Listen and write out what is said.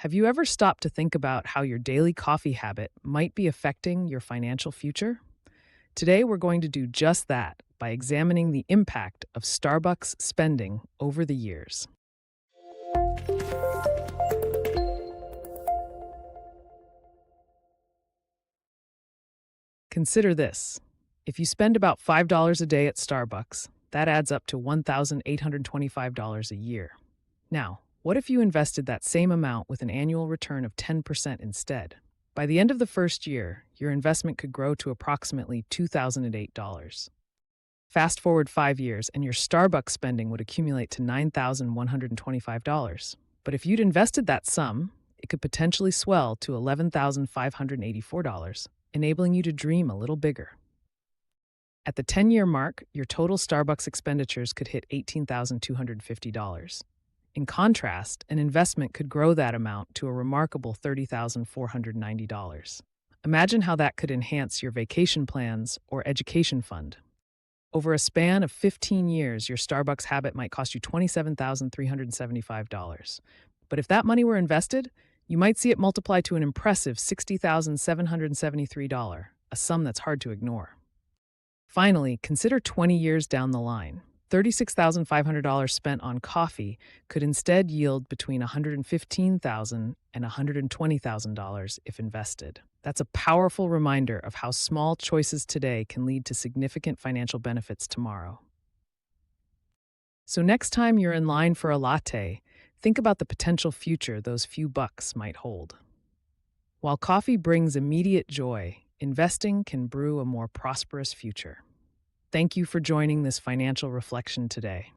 Have you ever stopped to think about how your daily coffee habit might be affecting your financial future? Today, we're going to do just that by examining the impact of Starbucks spending over the years. Consider this. If you spend about $5 a day at Starbucks, that adds up to $1,825 a year. Now, what if you invested that same amount with an annual return of 10% instead? By the end of the first year, your investment could grow to approximately $2,008. Fast forward 5 years, and your Starbucks spending would accumulate to $9,125. But if you'd invested that sum, it could potentially swell to $11,584, enabling you to dream a little bigger. At the 10-year mark, your total Starbucks expenditures could hit $18,250. In contrast, an investment could grow that amount to a remarkable $30,490. Imagine how that could enhance your vacation plans or education fund. Over a span of 15 years, your Starbucks habit might cost you $27,375. But if that money were invested, you might see it multiply to an impressive $60,773, a sum that's hard to ignore. Finally, consider 20 years down the line. $36,500 spent on coffee could instead yield between $115,000 and $120,000 if invested. That's a powerful reminder of how small choices today can lead to significant financial benefits tomorrow. So next time you're in line for a latte, think about the potential future those few bucks might hold. While coffee brings immediate joy, investing can brew a more prosperous future. Thank you for joining this financial reflection today.